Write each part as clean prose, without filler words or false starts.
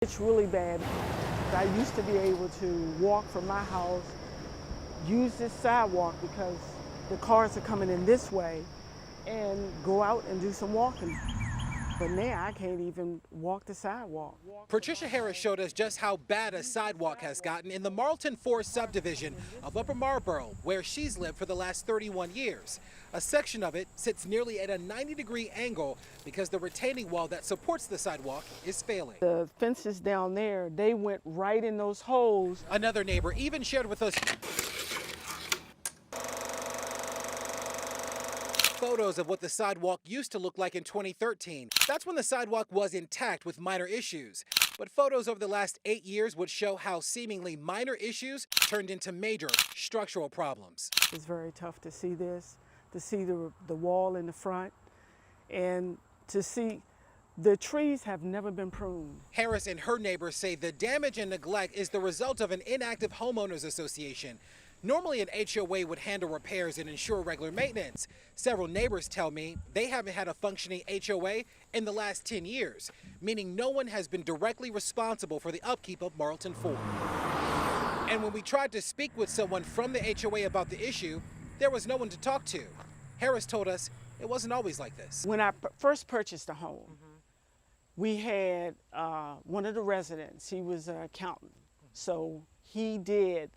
It's really bad. I used to be able to walk from my house, use this sidewalk because the cars are coming in this way, and go out and do some walking. But now I can't even walk the sidewalk. Patricia Harris showed us just how bad a sidewalk has gotten in the Marlton IV subdivision of Upper Marlboro, where she's lived for the last 31 years. A section of it sits nearly at a 90-degree angle because the retaining wall that supports the sidewalk is failing. The fences down there, they went right in those holes. Another neighbor even shared with us photos of what the sidewalk used to look like in 2013. That's when the sidewalk was intact with minor issues. But photos over the last 8 years would show how seemingly minor issues turned into major structural problems. It's very tough to see this, to see the wall in the front, and to see the trees have never been pruned. Harris and her neighbors say the damage and neglect is the result of an inactive homeowners association. Normally, an HOA would handle repairs and ensure regular maintenance. Several neighbors tell me they haven't had a functioning HOA in the last 10 years, meaning no one has been directly responsible for the upkeep of Marlton IV. And when we tried to speak with someone from the HOA about the issue, there was no one to talk to. Harris told us it wasn't always like this. When I first purchased the home, we had one of the residents, he was an accountant, so he did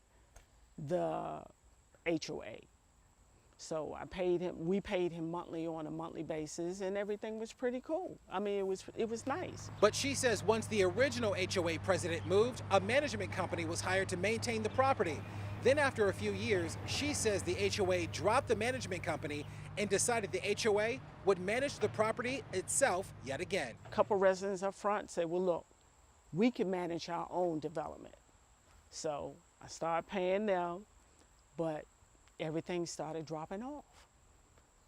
the HOA. So we paid him monthly on a monthly basis, and everything was pretty cool. I mean, it was nice. But she says once the original HOA president moved, a management company was hired to maintain the property. Then after a few years, she says the HOA dropped the management company and decided the HOA would manage the property itself yet again. A couple residents up front said, well, look, we can manage our own development. So I started paying them, but everything started dropping off.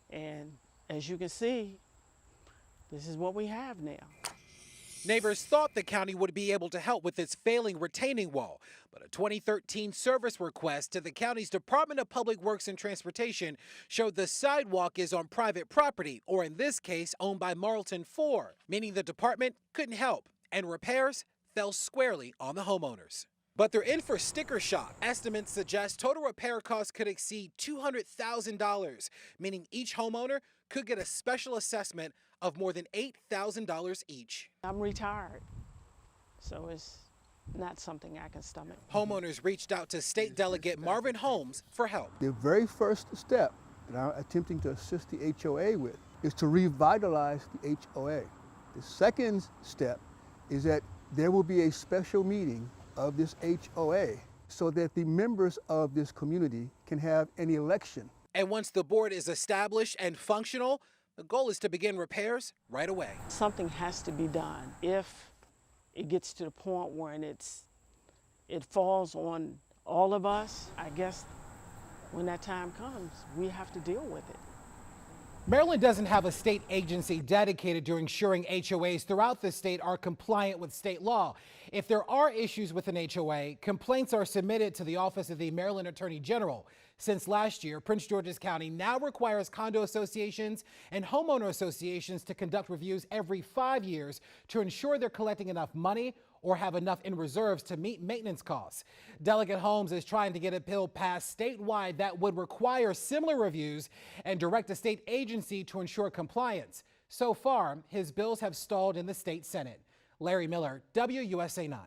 And as you can see, this is what we have now. Neighbors thought the county would be able to help with its failing retaining wall, but a 2013 service request to the county's Department of Public Works and Transportation showed the sidewalk is on private property, or in this case, owned by Marlton IV, meaning the department couldn't help, and repairs fell squarely on the homeowners. But they're in for sticker shock. Estimates suggest total repair costs could exceed $200,000, meaning each homeowner could get a special assessment of more than $8,000 each. I'm retired, so it's not something I can stomach. Homeowners reached out to State Delegate Marvin Holmes for help. The very first step that I'm attempting to assist the HOA with is to revitalize the HOA. The second step is that there will be a special meeting of this HOA so that the members of this community can have an election. And once the board is established and functional, the goal is to begin repairs right away. Something has to be done. If it gets to the point where it falls on all of us, I guess when that time comes, we have to deal with it. Maryland doesn't have a state agency dedicated to ensuring HOAs throughout the state are compliant with state law. If there are issues with an HOA, complaints are submitted to the Office of the Maryland Attorney General. Since last year, Prince George's County now requires condo associations and homeowner associations to conduct reviews every 5 years to ensure they're collecting enough money or have enough in reserves to meet maintenance costs. Delegate Holmes is trying to get a bill passed statewide that would require similar reviews and direct a state agency to ensure compliance. So far, his bills have stalled in the state Senate. Larry Miller, WUSA 9.